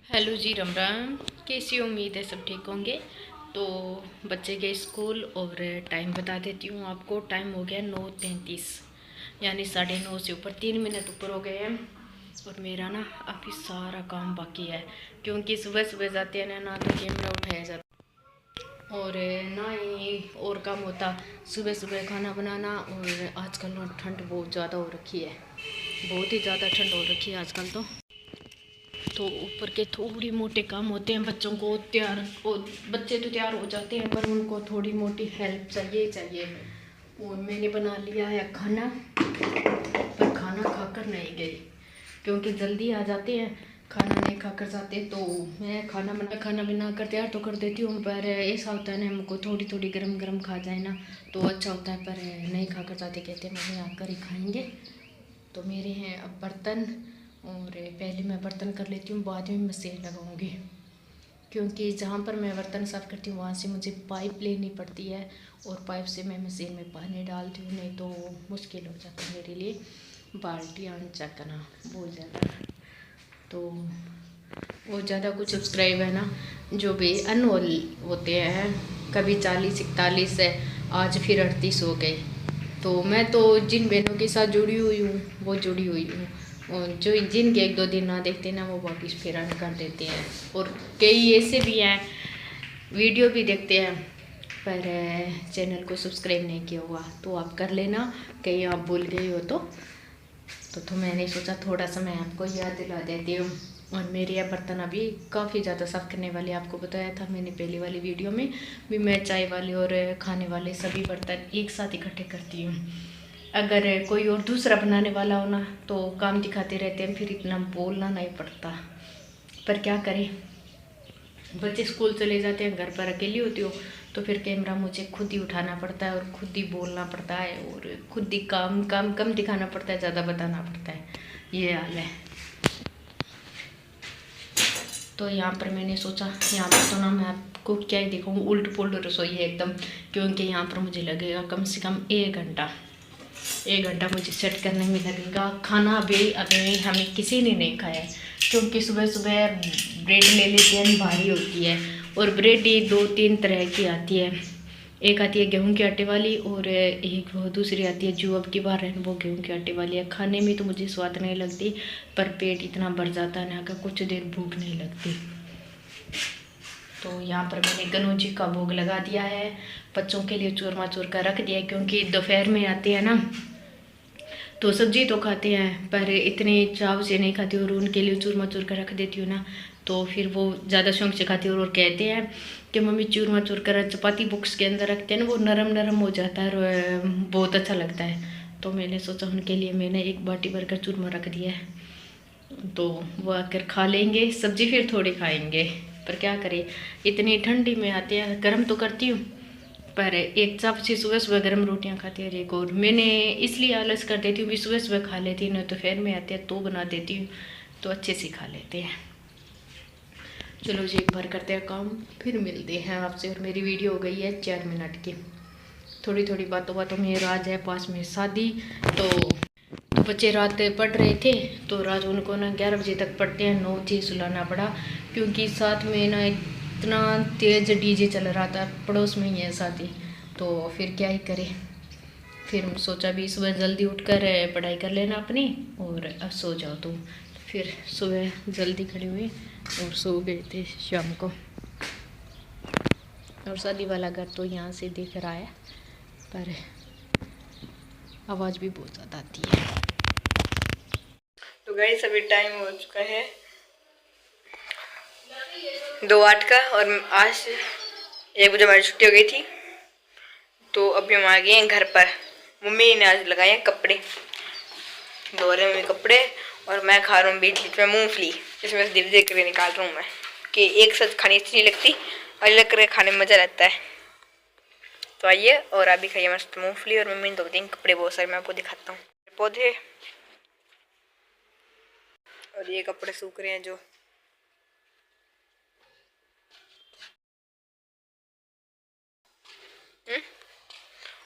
Hello जी, राम राम। कैसी उम्मीद है सब ठीक होंगे। तो बच्चे गए स्कूल और टाइम बता देती हूँ आपको। टाइम हो गया 9:33, यानी 9:30 से ऊपर 3 मिनट ऊपर हो गए हैं। और मेरा ना अभी सारा काम बाकी है, क्योंकि सुबह सुबह जाते हैं ना तो कैमरा उठाया जाता और ना ही और काम होता। सुबह सुबह खाना बनाना, और आजकल ना ठंड बहुत ज़्यादा हो रखी है, बहुत ही ज़्यादा ठंड हो रखी है आजकल। तो ऊपर के थोड़ी मोटे काम होते हैं बच्चों को तैयार। बच्चे तो तैयार हो जाते हैं, पर उनको थोड़ी मोटी हेल्प चाहिए। और मैंने बना लिया है खाना, पर खाना खाकर नहीं गई, क्योंकि जल्दी आ जाते हैं, खाना नहीं खाकर जाते। तो मैं खाना बना कर तैयार तो कर देती हूँ, पर ऐसा होता है ना, हमको थोड़ी थोड़ी गरम गरम खा जाए ना तो अच्छा होता है, पर नहीं खाकर जाते, कहते हैं मम्मी आकर ही खाएंगे। तो मेरे हैं अब बर्तन, और पहले मैं बर्तन कर लेती हूँ, बाद में मशीन लगाऊंगी, क्योंकि जहाँ पर मैं बर्तन साफ़ करती हूँ वहाँ से मुझे पाइप लेनी पड़ती है, और पाइप से मैं मशीन में पानी डालती हूँ, नहीं तो मुश्किल हो जाता है मेरे लिए बाल्टियाँ चकना बहुत ज़्यादा। तो वो ज़्यादा कुछ सब्सक्राइब है ना, जो भी अनहोल होते हैं, कभी 40 41 है, आज फिर 38 हो गए। तो मैं तो जिन बहनों के साथ जुड़ी हुई हूँ वो जुड़ी हुई हूँ, और जो जिनके 1 2 दिन ना देखते ना वो वापिस फिर अन कर देते हैं। और कई ऐसे भी हैं वीडियो भी देखते हैं, पर चैनल को सब्सक्राइब नहीं किया हुआ, तो आप कर लेना, कहीं आप भूल गए हो तो मैंने सोचा थोड़ा सा मैं आपको याद दिला देती हूँ। और मेरे ये बर्तन अभी काफ़ी ज़्यादा साफ़ करने वाले, आपको बताया था मैंने पहली वाली वीडियो में भी, मैं चाय वाले और खाने वाले सभी बर्तन एक साथ इकट्ठे करती हूँ। अगर कोई और दूसरा बनाने वाला हो ना तो काम दिखाते रहते हैं, फिर इतना बोलना नहीं पड़ता। पर क्या करें, बच्चे स्कूल चले जाते हैं, घर पर अकेली होती हो, तो फिर कैमरा मुझे खुद ही उठाना पड़ता है, और खुद ही बोलना पड़ता है, और खुद ही काम काम कम दिखाना पड़ता है, ज़्यादा बताना पड़ता है। ये हाल है। तो यहाँ पर मैंने सोचा, यहाँ पर तो ना मैं आपको क्या ही दिखाऊँ, उल्ट पुल्ट रसोई है एकदम, क्योंकि यहाँ पर मुझे लगेगा कम से कम 1 घंटा। 1 घंटा मुझे सेट करने में लगेगा। खाना अभी हमें किसी ने नहीं खाया है, क्योंकि सुबह सुबह ब्रेड ले लेते हैं, भारी होती है, और ब्रेड ही 2 3 तरह की आती है। एक आती है गेहूं के आटे वाली, और एक वो दूसरी आती है जो अब की बार है वो गेहूं के आटे वाली है। खाने में तो मुझे स्वाद नहीं लगती, पर पेट इतना भर जाता है ना कि कुछ देर भूख नहीं लगती। तो यहाँ पर मैंने गनौजी का भोग लगा दिया है, बच्चों के लिए चूरमा चूर कर रख दिया है, क्योंकि दोपहर में आते हैं ना तो सब्जी तो खाते हैं, पर इतने चाव से नहीं खाते, और उनके लिए चूरमा चूर कर रख देती हूँ ना, तो फिर वो ज़्यादा शौक से खाते हैं, और कहते हैं कि मम्मी चूरमा चूर कर चपाती बॉक्स के अंदर रखते हैं ना, वो नरम नरम हो जाता है और बहुत अच्छा लगता है। तो मैंने सोचा उनके लिए मैंने एक बाटी भर कर चूरमा रख दिया है, तो वो आकर खा लेंगे, सब्जी फिर थोड़ी खाएंगे। पर क्या करें, इतनी ठंडी में आते हैं, गर्म तो करती हूँ, पर एक चापची सुबह सुबह गर्म रोटियां खाती है, और एक और मैंने इसलिए आलस कर देती हूँ भी सुबह सुबह खा लेती हूँ, नहीं तो फिर में आते हैं तो बना देती हूँ, तो अच्छे से खा लेते हैं। चलो जी, एक बार करते हैं काम, फिर मिलते हैं आपसे। और मेरी वीडियो हो गई है 4 मिनट की, थोड़ी थोड़ी बातों में राज है पास में शादी। तो बच्चे रात पढ़ रहे थे, तो रात उनको ना 11 बजे तक पढ़ते हैं, 9 बजे सुलाना पड़ा, क्योंकि साथ में ना इतना तेज़ डीजे चल रहा था, पड़ोस में ही है शादी, तो फिर क्या ही करे। फिर सोचा भी सुबह जल्दी उठकर पढ़ाई कर लेना अपनी, और अब सो जाओ तुम। फिर सुबह जल्दी खड़े हुए और सो गए थे शाम को। और शादी वाला घर तो यहाँ से दिख रहा है, पर आवाज़ भी बहुत ज़्यादा आती है। तो गाइस अभी टाइम हो चुका है 2:08 का, और आज 1 बजे हमारी छुट्टी हो गई थी, तो अभी हम आ गए हैं घर पर। मम्मी ने आज लगाए हैं कपड़े, धो रहे हैं कपड़े, और मैं खा रहा हूँ बीच बीच में मूंगफली, इसमें से धीरे धीरे करके निकाल रहा हूँ मैं, कि एक साथ खानी अच्छी नहीं लगती, अलग करके खाने में मज़ा रहता है। तो आइए और आप भी खाइए मस्त मूंगफली। और मम्मी ने धो देंगे कपड़े बहुत सारे, मैं आपको दिखाता हूँ पौधे, और ये कपड़े सूख रहे हैं जो।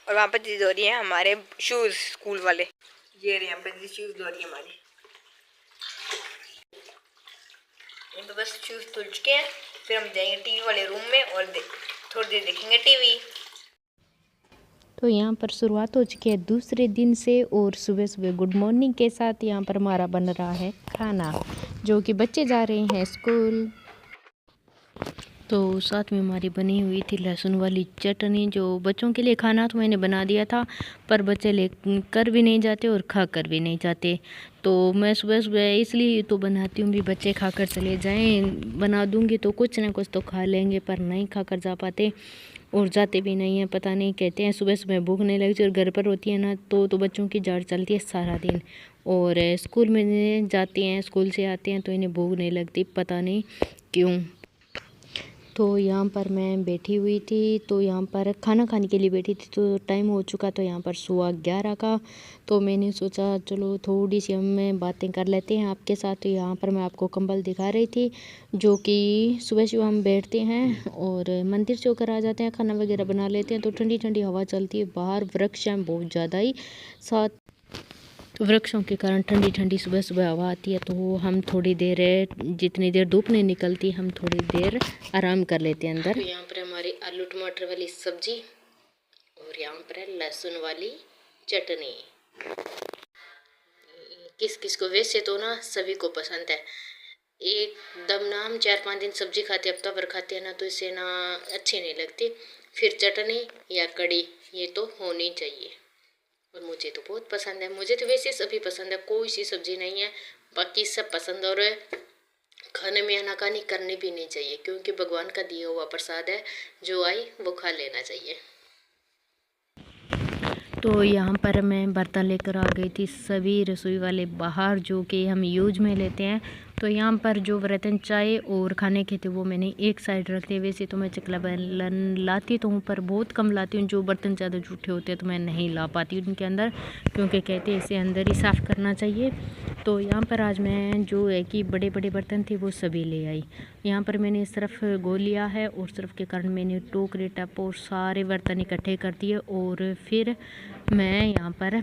और वहाँ पर दीदी धो रही है हमारे शूज़ स्कूल वाले, ये रहे यहाँ पर दीदी शूज़ धो रही है हमारे। तो बस शूज धुल चुके हैं, फिर हम जाएंगे टीवी वाले रूम में और थोड़ी देर देखेंगे टीवी। तो यहाँ पर शुरुआत हो चुकी है दूसरे दिन से और सुबह सुबह गुड मॉर्निंग के साथ यहाँ पर हमारा बन रहा है खाना, जो कि बच्चे जा रहे हैं स्कूल। तो साथ में हमारी बनी हुई थी लहसुन वाली चटनी, जो बच्चों के लिए खाना तो मैंने बना दिया था, पर बच्चे ले कर भी नहीं जाते और खा कर भी नहीं जाते। तो मैं सुबह सुबह इसलिए तो बनाती हूँ भी बच्चे खा कर चले जाएं। बना दूँगी तो कुछ ना कुछ तो खा लेंगे, पर नहीं खा कर जा पाते और जाते भी नहीं हैं। पता नहीं, कहते हैं सुबह सुबह भूख नहीं लगती, और घर पर होती है ना तो बच्चों की जाड़ चलती है सारा दिन, और स्कूल में जाते हैं, स्कूल से आते हैं तो इन्हें भूख नहीं लगती, पता नहीं क्यों। तो यहाँ पर मैं बैठी हुई थी, तो यहाँ पर खाना खाने के लिए बैठी थी, तो टाइम हो चुका तो यहाँ पर 11:15 का। तो मैंने सोचा चलो थोड़ी सी हम बातें कर लेते हैं आपके साथ। तो यहाँ पर मैं आपको कंबल दिखा रही थी, जो कि सुबह सुबह हम बैठते हैं और मंदिर से होकर आ जाते हैं, खाना वगैरह बना लेते हैं, तो ठंडी ठंडी हवा चलती है, बाहर वृक्ष हैं बहुत ज़्यादा ही, साथ तो वृक्षों के कारण ठंडी ठंडी सुबह सुबह हवा आती है। तो हम थोड़ी देर, जितनी देर धूप नहीं निकलती, हम थोड़ी देर आराम कर लेते हैं अंदर। तो यहाँ पर हमारी आलू टमाटर वाली सब्जी और यहाँ पर है लहसुन वाली चटनी। किस किस को, वैसे तो ना सभी को पसंद है। एकदम ना हम 4-5 दिन सब्जी खाते, हफ्ता भर खाते हैं ना, तो इससे ना अच्छी नहीं लगती। फिर चटनी या कड़ी ये तो होनी चाहिए, और मुझे तो बहुत पसंद है। मुझे तो वैसे सभी पसंद है, कोई सी सब्जी नहीं है, बाकी सब पसंद। और खाने में आनाकानी करनी भी नहीं चाहिए, क्योंकि भगवान का दिया हुआ प्रसाद है, जो आई वो खा लेना चाहिए। तो यहाँ पर मैं बर्तन लेकर आ गई थी, सभी रसोई वाले बाहर, जो कि हम यूज में लेते हैं। तो यहाँ पर जो बर्तन चाय और खाने के थे वो मैंने एक साइड रख दिए। वैसे तो मैं चकला बेलन लाती तो हूँ, पर बहुत कम लाती हूँ। जो बर्तन ज़्यादा जूठे होते हैं तो मैं नहीं ला पाती उनके अंदर, क्योंकि कहते हैं इसे अंदर ही साफ़ करना चाहिए। तो यहाँ पर आज मैं जो है कि बड़े बड़े बर्तन थे वो सभी ले आई। यहाँ पर मैंने सिर्फ गो लिया है, और सिर्फ के कारण मैंने टोकरे टप और सारे बर्तन इकट्ठे कर दिए, और फिर मैं यहाँ पर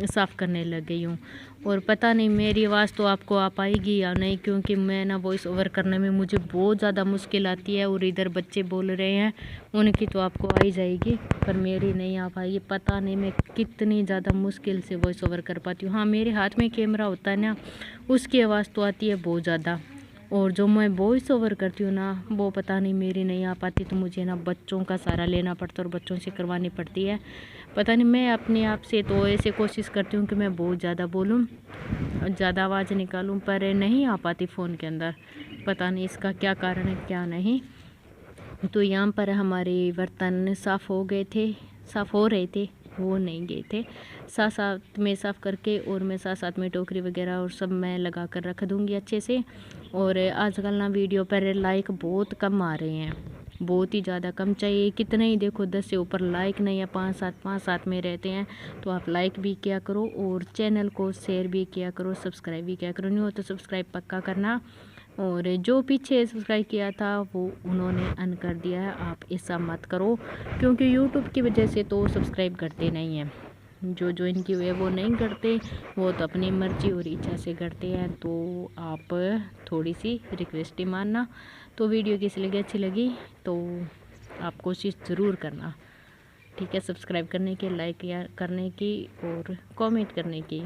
साफ़ करने लग गई हूँ। और पता नहीं मेरी आवाज़ तो आपको आ पाएगी या नहीं, क्योंकि मैं ना वॉइस ओवर करने में मुझे बहुत ज़्यादा मुश्किल आती है, और इधर बच्चे बोल रहे हैं, उनकी तो आपको आ ही जाएगी, पर मेरी नहीं आ पाएगी। पता नहीं मैं कितनी ज़्यादा मुश्किल से वॉइस ओवर कर पाती हूँ। हाँ, मेरे हाथ में कैमरा होता है ना, उसकी आवाज़ तो आती है बहुत ज़्यादा, और जो मैं वॉइस ओवर करती हूँ ना, वो पता नहीं मेरी नहीं आ पाती। तो मुझे ना बच्चों का सहारा लेना पड़ता है और बच्चों से करवानी पड़ती है। पता नहीं, मैं अपने आप से तो ऐसे कोशिश करती हूँ कि मैं बहुत ज़्यादा बोलूँ, ज़्यादा आवाज़ निकालूँ, पर नहीं आ पाती फ़ोन के अंदर। पता नहीं इसका क्या कारण है क्या नहीं। तो यहाँ पर हमारे बर्तन साफ़ हो गए थे, साफ़ हो रहे थे, हो नहीं गए थे, साथ साथ में साफ़ करके, और मैं साथ साथ में टोकरी वगैरह और सब मैं लगा कर रख दूँगी अच्छे से। और आजकल ना वीडियो पर लाइक बहुत कम आ रहे हैं, बहुत ही ज़्यादा कम। चाहिए कितने ही देखो, 10 से ऊपर लाइक नहीं है, 5-7 में रहते हैं। तो आप लाइक भी किया करो, और चैनल को शेयर भी किया करो, सब्सक्राइब भी किया करो। नहीं हो तो सब्सक्राइब पक्का करना। और जो पीछे सब्सक्राइब किया था वो उन्होंने अन कर दिया है, आप ऐसा मत करो, क्योंकि यूट्यूब की वजह से तो सब्सक्राइब करते नहीं हैं। जो इनकी हुए वो नहीं करते, वो तो अपनी मर्जी और इच्छा से करते हैं। तो आप थोड़ी सी रिक्वेस्ट ही मानना। तो वीडियो किस लगी, अच्छी लगी तो आप कोशिश ज़रूर करना, ठीक है, सब्सक्राइब करने की, लाइक करने की और कमेंट करने की।